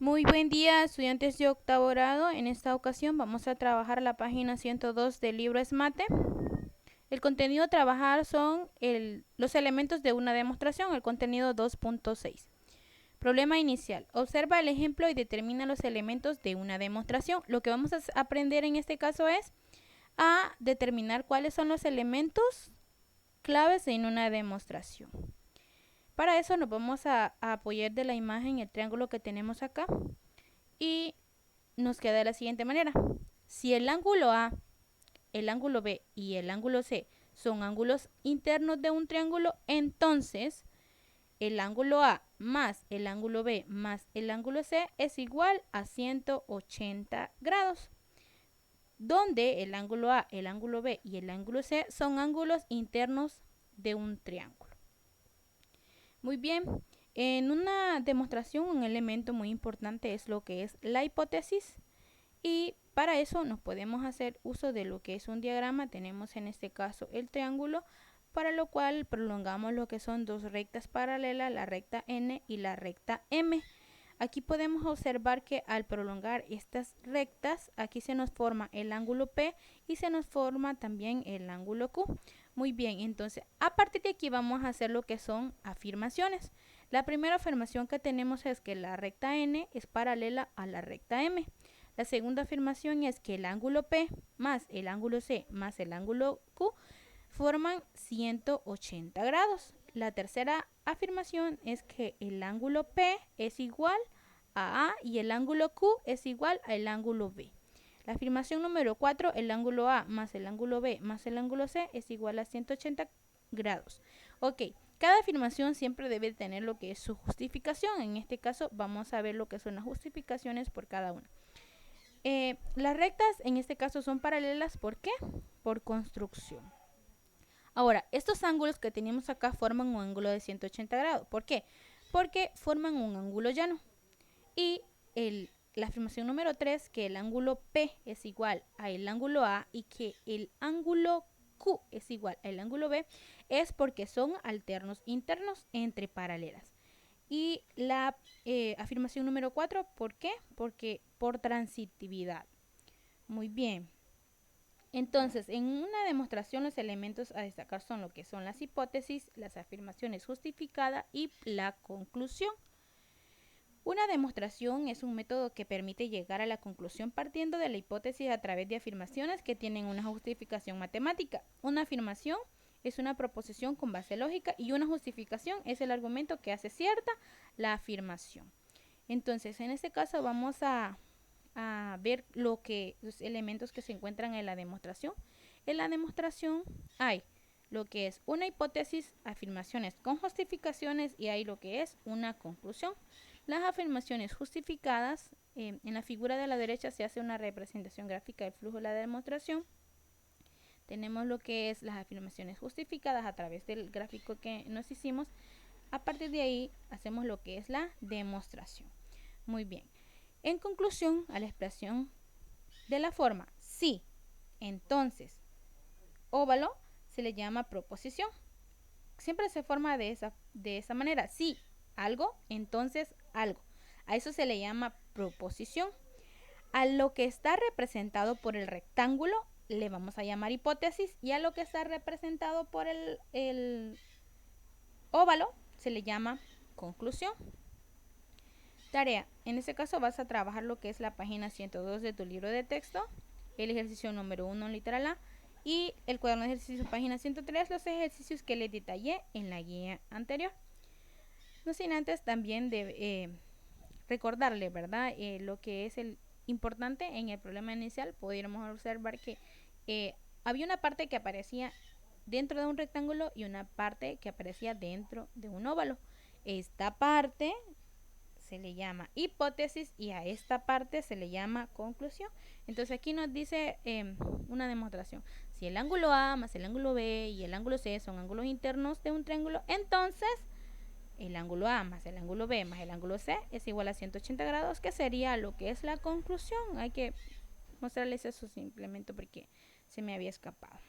Muy buen día, estudiantes de octavo grado. En esta ocasión vamos a trabajar la página 102 del libro Esmate. El contenido a trabajar son los elementos de una demostración, el contenido 2.6. Problema inicial. Observa el ejemplo y determina los elementos de una demostración. Lo que vamos a aprender en este caso es a determinar cuáles son los elementos claves en una demostración. Para eso nos vamos a apoyar de la imagen el triángulo que tenemos acá y nos queda de la siguiente manera. Si el ángulo A, el ángulo B y el ángulo C son ángulos internos de un triángulo, entonces el ángulo A más el ángulo B más el ángulo C es igual a 180 grados, donde el ángulo A, el ángulo B y el ángulo C son ángulos internos de un triángulo. Muy bien, en una demostración un elemento muy importante es lo que es la hipótesis, y para eso nos podemos hacer uso de lo que es un diagrama. Tenemos en este caso el triángulo, para lo cual prolongamos lo que son dos rectas paralelas, la recta N y la recta M. Aquí podemos observar que al prolongar estas rectas, aquí se nos forma el ángulo P y se nos forma también el ángulo Q. Muy bien, entonces a partir de aquí vamos a hacer lo que son afirmaciones. La primera afirmación que tenemos es que la recta N es paralela a la recta M. La segunda afirmación es que el ángulo P más el ángulo C más el ángulo Q forman 180 grados. La tercera afirmación es que el ángulo P es igual a A y el ángulo Q es igual al ángulo B. La afirmación número 4, el ángulo A más el ángulo B más el ángulo C es igual a 180 grados. Ok, cada afirmación siempre debe tener lo que es su justificación. En este caso vamos a ver lo que son las justificaciones por cada una. Las rectas en este caso son paralelas, ¿por qué? Por construcción. Ahora, estos ángulos que tenemos acá forman un ángulo de 180 grados. ¿Por qué? Porque forman un ángulo llano. Y la afirmación número 3, que el ángulo P es igual al ángulo A y que el ángulo Q es igual al ángulo B, es porque son alternos internos entre paralelas. Y la afirmación número 4, ¿por qué? Porque por transitividad. Muy bien. Entonces, en una demostración los elementos a destacar son lo que son las hipótesis, las afirmaciones justificadas y la conclusión. Una demostración es un método que permite llegar a la conclusión partiendo de la hipótesis a través de afirmaciones que tienen una justificación matemática. Una afirmación es una proposición con base lógica y una justificación es el argumento que hace cierta la afirmación. Entonces, en este caso vamos a ver los elementos que se encuentran en la demostración. En la demostración hay lo que es una hipótesis, afirmaciones con justificaciones y hay lo que es una conclusión. Las afirmaciones justificadas, en la figura de la derecha se hace una representación gráfica del flujo de la demostración. Tenemos lo que es las afirmaciones justificadas a través del gráfico que nos hicimos. A partir de ahí hacemos lo que es la demostración. Muy bien. En conclusión, a la expresión de la forma sí, entonces, óvalo, se le llama proposición. Siempre se forma de esa manera. Sí, algo, entonces algo. A eso se le llama proposición. A lo que está representado por el rectángulo le vamos a llamar hipótesis, y a lo que está representado por el óvalo se le llama conclusión. Tarea. En este caso vas a trabajar lo que es la página 102 de tu libro de texto, el ejercicio número 1, literal A, y el cuaderno de ejercicios, página 103, los ejercicios que les detallé en la guía anterior. No sin antes también recordarle, ¿verdad? Lo que es el importante en el problema inicial. Podríamos observar que había una parte que aparecía dentro de un rectángulo y una parte que aparecía dentro de un óvalo. Esta parte se le llama hipótesis y a esta parte se le llama conclusión. Entonces aquí nos dice una demostración. Si el ángulo A más el ángulo B y el ángulo C son ángulos internos de un triángulo, entonces el ángulo A más el ángulo B más el ángulo C es igual a 180 grados, que sería lo que es la conclusión. Hay que mostrarles eso simplemente porque se me había escapado.